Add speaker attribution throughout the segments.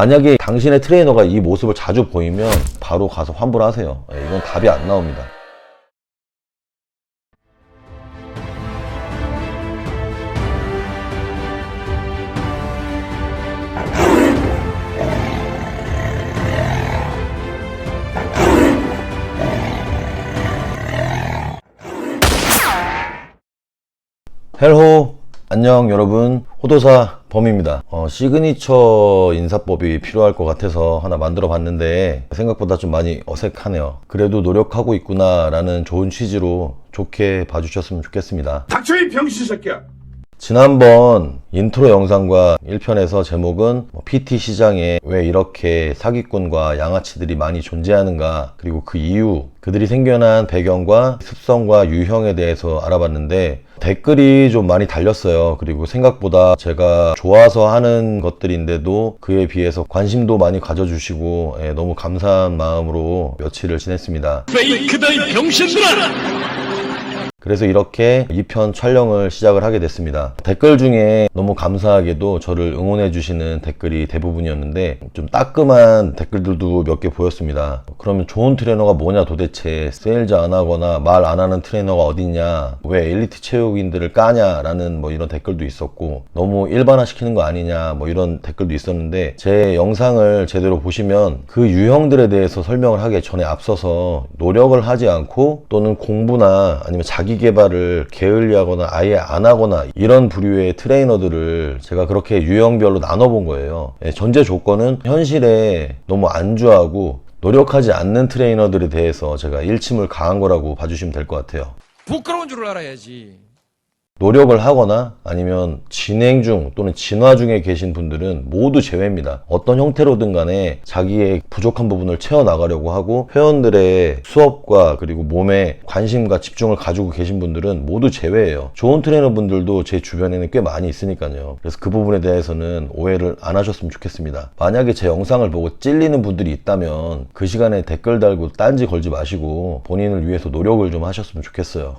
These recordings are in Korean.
Speaker 1: 만약에 당신의 트레이너가 이 모습을 자주 보이면 바로 가서 환불하세요. 이건 답이 안 나옵니다. 헬로, 안녕 여러분, 호도사 범입니다. 시그니처 인사법이 필요할 것 같아서 하나 만들어 봤는데 생각보다 좀 많이 어색하네요. 그래도 노력하고 있구나 라는 좋은 취지로 좋게 봐주셨으면 좋겠습니다.
Speaker 2: 닥쳐 이 병신 새끼야.
Speaker 1: 지난번 인트로 영상과 1편에서 제목은 PT 시장에 왜 이렇게 사기꾼과 양아치들이 많이 존재하는가, 그리고 그 이유, 그들이 생겨난 배경과 습성과 유형에 대해서 알아봤는데 댓글이 좀 많이 달렸어요. 그리고 생각보다 제가 좋아서 하는 것들인데도 그에 비해서 관심도 많이 가져주시고 너무 감사한 마음으로 며칠을 지냈습니다.
Speaker 2: 페이크다 이 병신들아.
Speaker 1: 그래서 이렇게 2편 촬영을 시작을 하게 됐습니다. 댓글 중에 너무 감사하게도 저를 응원해 주시는 댓글이 대부분이었는데 좀 따끔한 댓글들도 몇 개 보였습니다. 그러면 좋은 트레이너가 뭐냐 도대체, 세일즈 안 하거나 말 안 하는 트레이너가 어딨냐, 왜 엘리트 체육인들을 까냐 라는 이런 댓글도 있었고, 너무 일반화 시키는 거 아니냐 이런 댓글도 있었는데, 제 영상을 제대로 보시면 그 유형들에 대해서 설명을 하기 전에 앞서서 노력을 하지 않고 또는 공부나 아니면 자기 개발을 게을리하거나 아예 안 하거나 이런 부류의 트레이너들을 제가 그렇게 유형별로 나눠본 거예요. 전제 조건은 현실에 너무 안주하고 노력하지 않는 트레이너들에 대해서 제가 일침을 가한 거라고 봐주시면 될 것 같아요.
Speaker 3: 부끄러운 줄 알아야지.
Speaker 1: 노력을 하거나 아니면 진행 중 또는 진화 중에 계신 분들은 모두 제외입니다. 어떤 형태로든 간에 자기의 부족한 부분을 채워나가려고 하고 회원들의 수업과 그리고 몸에 관심과 집중을 가지고 계신 분들은 모두 제외예요. 좋은 트레이너 분들도 제 주변에는 꽤 많이 있으니까요. 그래서 그 부분에 대해서는 오해를 안 하셨으면 좋겠습니다. 만약에 제 영상을 보고 찔리는 분들이 있다면 그 시간에 댓글 달고 딴지 걸지 마시고 본인을 위해서 노력을 좀 하셨으면 좋겠어요.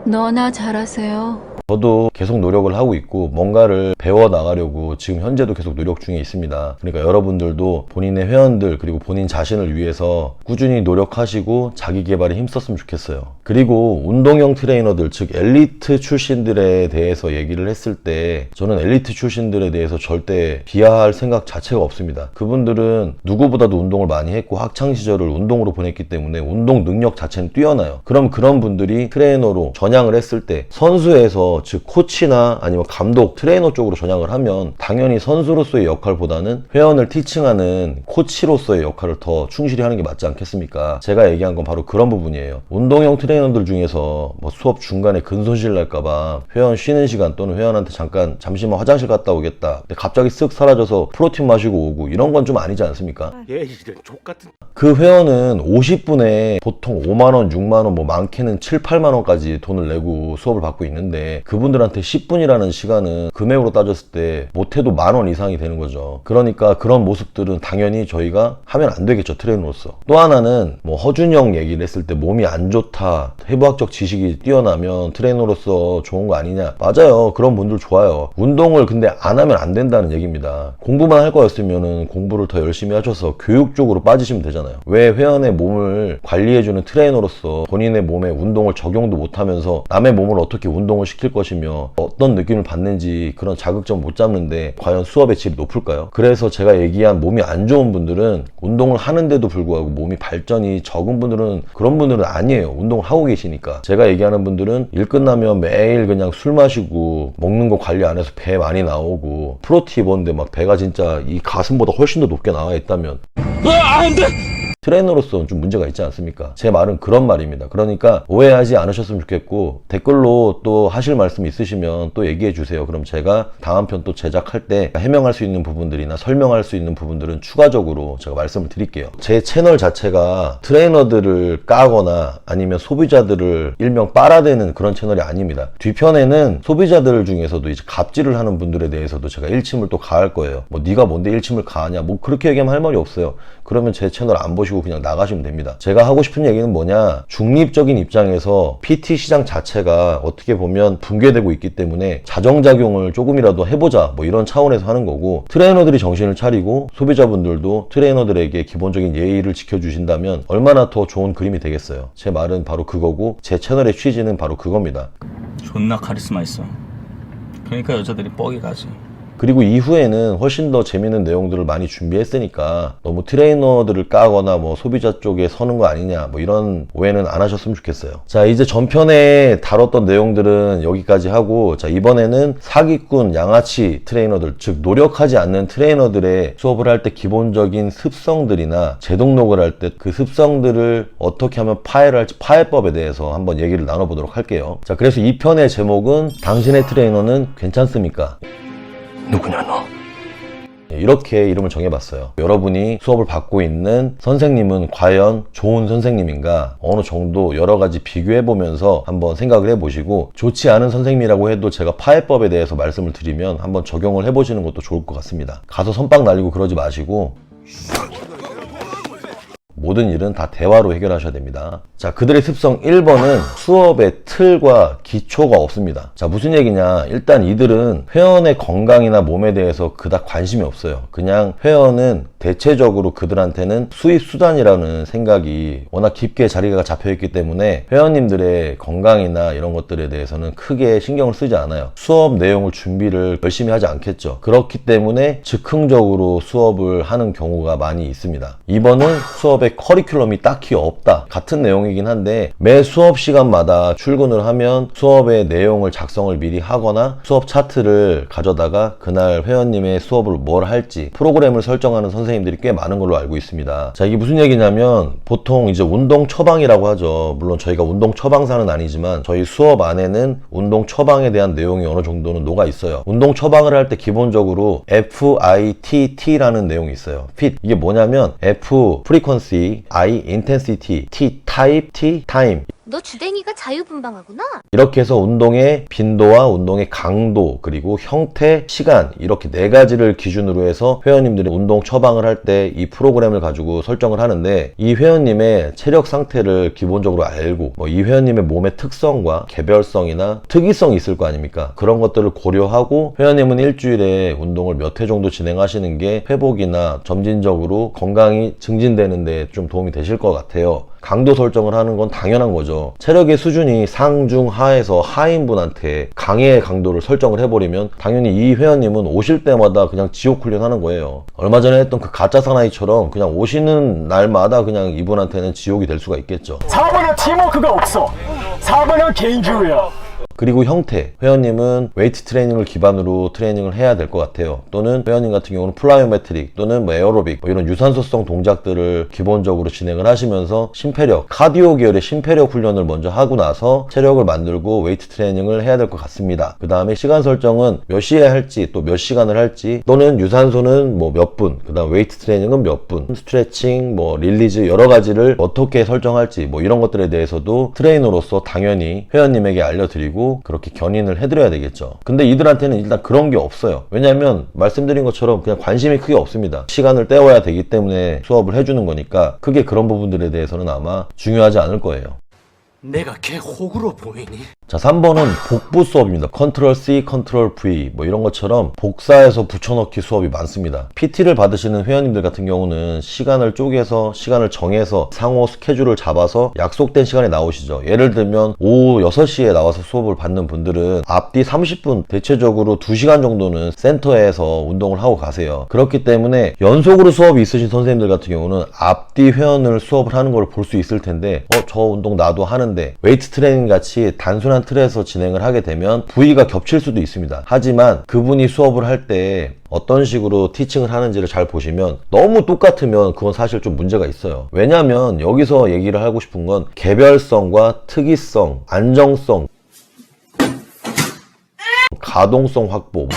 Speaker 4: 너나 잘하세요.
Speaker 1: 저도 계속 노력을 하고 있고 뭔가를 배워나가려고 지금 현재도 계속 노력 중에 있습니다. 그러니까 여러분들도 본인의 회원들 그리고 본인 자신을 위해서 꾸준히 노력하시고 자기 개발에 힘썼으면 좋겠어요. 그리고 운동형 트레이너들, 즉 엘리트 출신들에 대해서 얘기를 했을 때 저는 엘리트 출신들에 대해서 절대 비하할 생각 자체가 없습니다. 그분들은 누구보다도 운동을 많이 했고 학창시절을 운동으로 보냈기 때문에 운동 능력 자체는 뛰어나요. 그럼 그런 분들이 트레이너로 전향을 했을 때 선수에서, 즉 코치나 아니면 감독, 트레이너 쪽으로 전향을 하면 당연히 선수로서의 역할보다는 회원을 티칭하는 코치로서의 역할을 더 충실히 하는 게 맞지 않겠습니까? 제가 얘기한 건 바로 그런 부분이에요. 운동형 트레이너들 중에서 수업 중간에 근손실 날까봐 회원 쉬는 시간 또는 회원한테 잠시만 화장실 갔다 오겠다, 근데 갑자기 쓱 사라져서 프로틴 마시고 오고, 이런 건 좀 아니지 않습니까?
Speaker 2: 얘 이런 족같은.
Speaker 1: 그 회원은 50분에 보통 5만원, 6만원, 많게는 7, 8만원까지 돈을 내고 수업을 받고 있는데 그분들한테 10분이라는 시간은 금액으로 따졌을 때 못해도 10,000원 이상이 되는 거죠. 그러니까 그런 모습들은 당연히 저희가 하면 안 되겠죠, 트레이너로서. 또 하나는 허준영 얘기를 했을 때 몸이 안 좋다, 해부학적 지식이 뛰어나면 트레이너로서 좋은 거 아니냐. 맞아요, 그런 분들 좋아요. 운동을 근데 안 하면 안 된다는 얘기입니다. 공부만 할 거였으면 공부를 더 열심히 하셔서 교육 쪽으로 빠지시면 되잖아요. 왜 회원의 몸을 관리해주는 트레이너로서 본인의 몸에 운동을 적용도 못하면서 남의 몸을 어떻게 운동을 시킬 것이며 어떤 느낌을 받는지 그런 자극점 못 잡는데 과연 수업의 질이 높을까요? 그래서 제가 얘기한 몸이 안 좋은 분들은 운동을 하는데도 불구하고 몸이 발전이 적은 분들은, 그런 분들은 아니에요. 운동을 하고 계시니까. 제가 얘기하는 분들은 일 끝나면 매일 그냥 술 마시고 먹는 거 관리 안 해서 배 많이 나오고 프로티 입었는데 막 배가 진짜 이 가슴보다 훨씬 더 높게 나와 있다면
Speaker 2: 안 돼.
Speaker 1: 트레이너로서는 좀 문제가 있지 않습니까? 제 말은 그런 말입니다. 그러니까 오해하지 않으셨으면 좋겠고, 댓글로 또 하실 말씀 있으시면 또 얘기해 주세요. 그럼 제가 다음 편 또 제작할 때 해명할 수 있는 부분들이나 설명할 수 있는 부분들은 추가적으로 제가 말씀을 드릴게요. 제 채널 자체가 트레이너들을 까거나 아니면 소비자들을 일명 빨아대는 그런 채널이 아닙니다. 뒤편에는 소비자들 중에서도 이제 갑질을 하는 분들에 대해서도 제가 일침을 또 가할 거예요. 네가 뭔데 일침을 가하냐, 그렇게 얘기하면 할 말이 없어요. 그러면 제 채널 안 보시고 하시고 그냥 나가시면 됩니다. 제가 하고 싶은 얘기는 뭐냐, 중립적인 입장에서 PT 시장 자체가 어떻게 보면 붕괴되고 있기 때문에 자정작용을 조금이라도 해보자, 뭐 이런 차원에서 하는 거고, 트레이너들이 정신을 차리고 소비자분들도 트레이너들에게 기본적인 예의를 지켜주신다면 얼마나 더 좋은 그림이 되겠어요. 제 말은 바로 그거고, 제 채널의 취지는 바로 그겁니다.
Speaker 5: 존나 카리스마 있어. 그러니까 여자들이 뻑이 가지.
Speaker 1: 그리고 이후에는 훨씬 더 재밌는 내용들을 많이 준비했으니까 너무 트레이너들을 까거나 뭐 소비자 쪽에 서는 거 아니냐, 뭐 이런 오해는 안 하셨으면 좋겠어요. 자, 이제 전편에 다뤘던 내용들은 여기까지 하고, 자, 이번에는 사기꾼 양아치 트레이너들, 즉 노력하지 않는 트레이너들의 수업을 할 때 기본적인 습성들이나 재등록을 할 때 그 습성들을 어떻게 하면 파해를 할지, 파해법에 대해서 한번 얘기를 나눠보도록 할게요. 자, 그래서 이 편의 제목은 당신의 트레이너는 괜찮습니까?
Speaker 2: 누구냐 너?
Speaker 1: 이렇게 이름을 정해봤어요. 여러분이 수업을 받고 있는 선생님은 과연 좋은 선생님인가, 어느 정도 여러 가지 비교해보면서 한번 생각을 해보시고, 좋지 않은 선생님이라고 해도 제가 파해법에 대해서 말씀을 드리면 한번 적용을 해보시는 것도 좋을 것 같습니다. 가서 선빵 날리고 그러지 마시고 모든 일은 다 대화로 해결하셔야 됩니다. 자, 그들의 습성 1번은 수업의 틀과 기초가 없습니다. 자, 무슨 얘기냐, 일단 이들은 회원의 건강이나 몸에 대해서 그닥 관심이 없어요. 그냥 회원은 대체적으로 그들한테는 수입 수단이라는 생각이 워낙 깊게 자리가 잡혀있기 때문에 회원님들의 건강이나 이런 것들에 대해서는 크게 신경을 쓰지 않아요. 수업 내용을 준비를 열심히 하지 않겠죠. 그렇기 때문에 즉흥적으로 수업을 하는 경우가 많이 있습니다. 2번은 수업의 커리큘럼이 딱히 없다. 같은 내용이긴 한데 매 수업 시간마다 출근을 하면 수업의 내용을 작성을 미리 하거나 수업 차트를 가져다가 그날 회원님의 수업을 뭘 할지 프로그램을 설정하는 선생님들이 꽤 많은 걸로 알고 있습니다. 자, 이게 무슨 얘기냐면 보통 이제 운동 처방이라고 하죠. 물론 저희가 운동 처방사는 아니지만 저희 수업 안에는 운동 처방에 대한 내용이 어느 정도는 녹아 있어요. 운동 처방을 할 때 기본적으로 FITT라는 내용이 있어요. FIT. 이게 뭐냐면 F frequency, I intensity, T type, T time.
Speaker 6: 너 주댕이가 자유분방하구나?
Speaker 1: 이렇게 해서 운동의 빈도와 운동의 강도, 그리고 형태, 시간, 이렇게 네 가지를 기준으로 해서 회원님들이 운동 처방을 할 때 이 프로그램을 가지고 설정을 하는데, 이 회원님의 체력 상태를 기본적으로 알고 뭐 이 회원님의 몸의 특성과 개별성이나 특이성이 있을 거 아닙니까? 그런 것들을 고려하고 회원님은 일주일에 운동을 몇 회 정도 진행하시는 게 회복이나 점진적으로 건강이 증진되는 데 좀 도움이 되실 것 같아요. 강도 설정을 하는 건 당연한 거죠. 체력의 수준이 상, 중, 하에서 하인 분한테 강의 강도를 설정을 해버리면 당연히 이 회원님은 오실 때마다 그냥 지옥 훈련하는 거예요. 얼마 전에 했던 그 가짜 사나이처럼 그냥 오시는 날마다 그냥 이분한테는 지옥이 될 수가 있겠죠.
Speaker 7: 4번은 팀워크가 없어. 4번은 개인주의야.
Speaker 1: 그리고 형태, 회원님은 웨이트 트레이닝을 기반으로 트레이닝을 해야 될 것 같아요. 또는 회원님 같은 경우는 플라이오메트릭 또는 뭐 에어로빅, 뭐 이런 유산소성 동작들을 기본적으로 진행을 하시면서 심폐력, 카디오 계열의 심폐력 훈련을 먼저 하고 나서 체력을 만들고 웨이트 트레이닝을 해야 될 것 같습니다. 그 다음에 시간 설정은 몇 시에 할지, 또 몇 시간을 할지, 또는 유산소는 뭐 몇 분, 그 다음 웨이트 트레이닝은 몇 분, 스트레칭, 뭐 릴리즈, 여러 가지를 어떻게 설정할지, 뭐 이런 것들에 대해서도 트레이너로서 당연히 회원님에게 알려드리고 그렇게 견인을 해드려야 되겠죠. 근데 이들한테는 일단 그런 게 없어요. 왜냐하면 말씀드린 것처럼 그냥 관심이 크게 없습니다. 시간을 때워야 되기 때문에 수업을 해주는 거니까 크게 그런 부분들에 대해서는 아마 중요하지 않을 거예요.
Speaker 2: 내가 걔 호구로 보이니?
Speaker 1: 자, 3번은 복부 수업입니다. 컨트롤 C, 컨트롤 V 뭐 이런 것처럼 복사해서 붙여넣기 수업이 많습니다. PT를 받으시는 회원님들 같은 경우는 시간을 쪼개서 시간을 정해서 상호 스케줄을 잡아서 약속된 시간에 나오시죠. 예를 들면 오후 6시에 나와서 수업을 받는 분들은 앞뒤 30분, 대체적으로 2시간 정도는 센터에서 운동을 하고 가세요. 그렇기 때문에 연속으로 수업이 있으신 선생님들 같은 경우는 앞뒤 회원을 수업을 하는 걸 볼 수 있을 텐데 저 운동 나도 하는데, 웨이트 트레이닝 같이 단순한 틀에서 진행을 하게 되면 부위가 겹칠 수도 있습니다. 하지만 그분이 수업을 할 때 어떤 식으로 티칭을 하는지를 잘 보시면 너무 똑같으면 그건 사실 좀 문제가 있어요. 왜냐하면 여기서 얘기를 하고 싶은 건 개별성과 특이성, 안정성, 가동성 확보,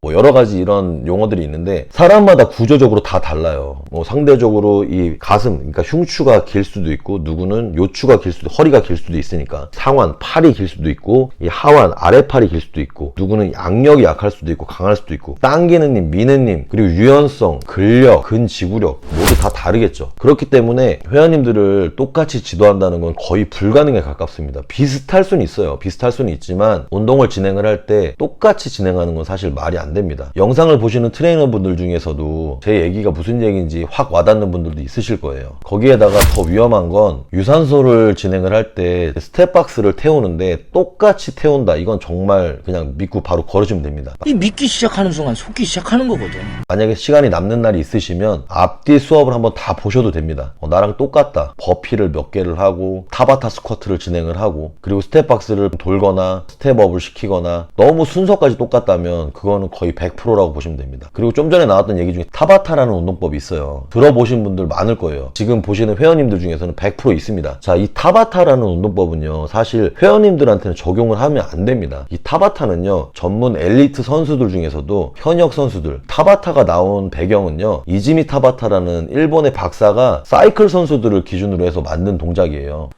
Speaker 1: 뭐 여러 가지 이런 용어들이 있는데 사람마다 구조적으로 다 달라요. 뭐 상대적으로 이 가슴, 그러니까 흉추가 길 수도 있고 누구는 요추가 길 수도, 허리가 길 수도 있으니까 상완, 팔이 길 수도 있고 이 하완, 아래팔이 길 수도 있고 누구는 양력이 약할 수도 있고 강할 수도 있고 당기는 님, 미는 님, 그리고 유연성, 근력, 근지구력 모두 다 다르겠죠. 그렇기 때문에 회원님들을 똑같이 지도한다는 건 거의 불가능에 가깝습니다. 비슷할 수는 있어요. 비슷할 수는 있지만 운동을 진행을 할 때 똑같이 진행하는 건 사실 말이 안 됩니다. 영상을 보시는 트레이너분들 중에서도 제 얘기가 무슨 얘기인지 확 와닿는 분들도 있으실 거예요. 거기에다가 더 위험한 건 유산소를 진행을 할 때 스텝박스를 태우는데 똑같이 태운다. 이건 정말 그냥 믿고 바로 걸으시면 됩니다.
Speaker 8: 이 믿기 시작하는 순간 속기 시작하는 거거든.
Speaker 1: 만약에 시간이 남는 날이 있으시면 앞뒤 수업을 한번 다 보셔도 됩니다. 나랑 똑같다. 버피를 몇 개를 하고 타바타 스쿼트를 진행을 하고 그리고 스텝박스를 돌거나 스텝업을 시키거나 너무 순서까지 똑같다면 그거는 거의 100%라고 보시면 됩니다. 그리고 좀 전에 나왔던 얘기 중에 타바타라는 운동법이 있어요. 들어보신 분들 많을 거예요. 지금 보시는 회원님들 중에서는 100% 있습니다. 자, 이 타바타라는 운동법은요, 사실 회원님들한테는 적용을 하면 안 됩니다. 이 타바타는요, 전문 엘리트 선수들 중에서도 현역 선수들, 타바타가 나온 배경은요, 이지미 타바타라는 일본의 박사가 사이클 선수들을 기준으로 해서 만든 동작이에요.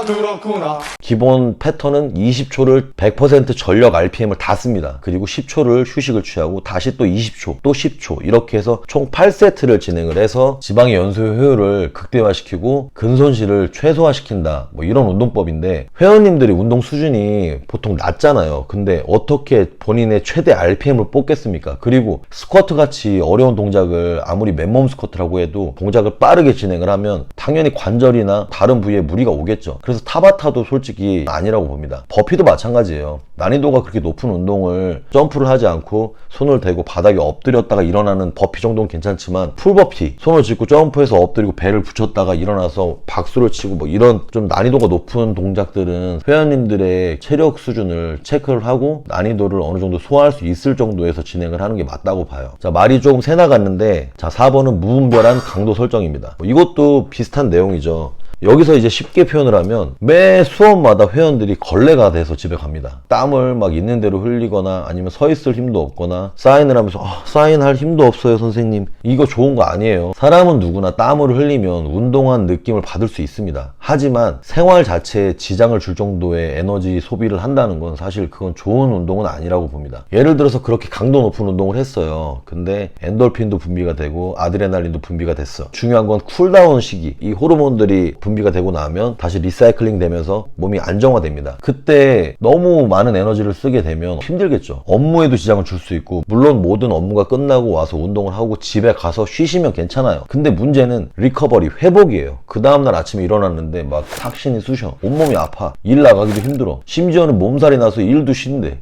Speaker 2: 그렇구나.
Speaker 1: 기본 패턴은 20초를 100% 전력 RPM을 다 씁니다. 그리고 10초를 휴식을 취하고 다시 또 20초, 또 10초 이렇게 해서 총 8세트를 진행을 해서 지방의 연소 효율을 극대화시키고 근손실을 최소화시킨다. 뭐 이런 운동법인데 회원님들이 운동 수준이 보통 낮잖아요. 근데 어떻게 본인의 최대 RPM을 뽑겠습니까? 그리고 스쿼트 같이 어려운 동작을 아무리 맨몸 스쿼트라고 해도 동작을 빠르게 진행을 하면 당연히 관절이나 다른 부위에 무리가 오겠죠. 그래서 타바타도 솔직히 아니라고 봅니다. 버피도 마찬가지예요. 난이도가 그렇게 높은 운동을 점프를 하지 않고 손을 대고 바닥에 엎드렸다가 일어나는 버피 정도는 괜찮지만 풀버피, 손을 짚고 점프해서 엎드리고 배를 붙였다가 일어나서 박수를 치고 뭐 이런 좀 난이도가 높은 동작들은 회원님들의 체력 수준을 체크를 하고 난이도를 어느 정도 소화할 수 있을 정도에서 진행을 하는 게 맞다고 봐요. 자, 말이 조금 새 나갔는데, 자, 4번은 무분별한 강도 설정입니다. 이것도 비슷한 내용이죠. 여기서 이제 쉽게 표현을 하면 매 수업마다 회원들이 걸레가 돼서 집에 갑니다. 땀을 막 있는 대로 흘리거나 아니면 서 있을 힘도 없거나 사인을 하면서 사인할 힘도 없어요 선생님. 이거 좋은 거 아니에요. 사람은 누구나 땀을 흘리면 운동한 느낌을 받을 수 있습니다. 하지만 생활 자체에 지장을 줄 정도의 에너지 소비를 한다는 건 사실 그건 좋은 운동은 아니라고 봅니다. 예를 들어서 그렇게 강도 높은 운동을 했어요. 근데 엔돌핀도 분비가 되고 아드레날린도 분비가 됐어. 중요한 건 쿨다운 시기, 이 호르몬들이 분비가 되고 나면 다시 리사이클링 되면서 몸이 안정화됩니다. 그때 너무 많은 에너지를 쓰게 되면 힘들겠죠. 업무에도 지장을 줄 수 있고, 물론 모든 업무가 끝나고 와서 운동을 하고 집에 가서 쉬시면 괜찮아요. 근데 문제는 리커버리, 회복이에요. 그 다음날 아침에 일어났는데 막 탁신이 쑤셔. 온몸이 아파. 일 나가기도 힘들어. 심지어는 몸살이 나서 일도 쉰대.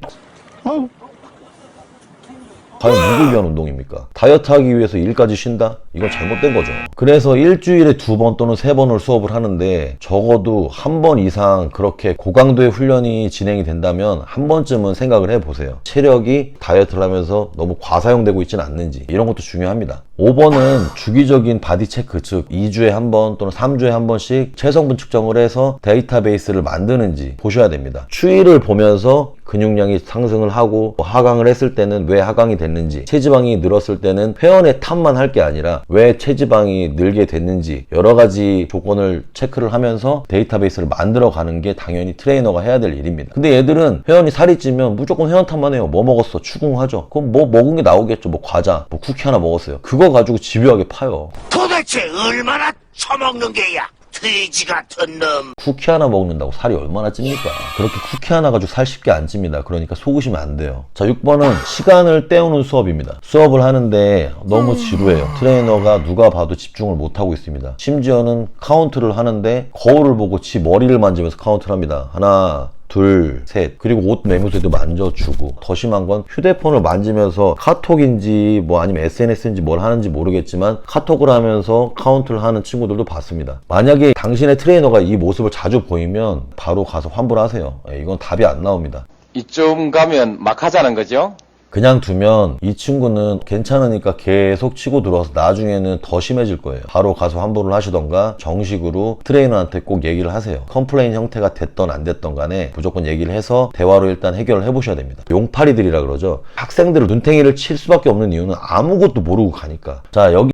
Speaker 1: 과연 누굴 위한 운동입니까? 다이어트 하기 위해서 일까지 쉰다? 이건 잘못된 거죠. 그래서 일주일에 2번 또는 3번을 수업을 하는데 적어도 한 번 이상 그렇게 고강도의 훈련이 진행이 된다면 한 번쯤은 생각을 해보세요. 체력이 다이어트를 하면서 너무 과사용되고 있지는 않는지, 이런 것도 중요합니다. 5번은 주기적인 바디 체크, 즉 2주에 한 번 또는 3주에 한 번씩 체성분 측정을 해서 데이터베이스를 만드는지 보셔야 됩니다. 추이를 보면서 근육량이 상승을 하고 하강을 했을 때는 왜 하강이 됐는지, 체지방이 늘었을 때는 회원의 탓만 할 게 아니라 왜 체지방이 늘게 됐는지 여러 가지 조건을 체크를 하면서 데이터베이스를 만들어 가는 게 당연히 트레이너가 해야 될 일입니다. 근데 얘들은 회원이 살이 찌면 무조건 회원 탓만 해요. 뭐 먹었어? 추궁하죠. 그럼 뭐 먹은 게 나오겠죠. 뭐 과자, 뭐 쿠키 하나 먹었어요. 그거 가지고 집요하게 파요.
Speaker 9: 도대체 얼마나 처먹는 게야? 돼지 같은 놈.
Speaker 1: 쿠키 하나 먹는다고 살이 얼마나 찝니까? 그렇게 쿠키 하나 가지고 살 쉽게 안 찝니다. 그러니까 속으시면 안 돼요. 자, 6번은 시간을 때우는 수업입니다. 수업을 하는데 너무 지루해요. 트레이너가 누가 봐도 집중을 못하고 있습니다. 심지어는 카운트를 하는데 거울을 보고 지 머리를 만지면서 카운트를 합니다. 하나, 둘, 셋. 그리고 옷 매무새도 만져주고, 더 심한 건 휴대폰을 만지면서 카톡인지 뭐 아니면 SNS인지 뭘 하는지 모르겠지만 카톡을 하면서 카운트를 하는 친구들도 봤습니다. 만약에 당신의 트레이너가 이 모습을 자주 보이면 바로 가서 환불하세요. 이건 답이 안 나옵니다.
Speaker 10: 이쯤 가면 막 하자는 거죠?
Speaker 1: 그냥 두면 이 친구는 괜찮으니까 계속 치고 들어와서 나중에는 더 심해질 거예요. 바로 가서 환불을 하시던가 정식으로 트레이너한테 꼭 얘기를 하세요. 컴플레인 형태가 됐던 안 됐던 간에 무조건 얘기를 해서 대화로 일단 해결을 해보셔야 됩니다. 용팔이들이라 그러죠. 학생들을 눈탱이를 칠 수밖에 없는 이유는 아무것도 모르고 가니까. 자, 여기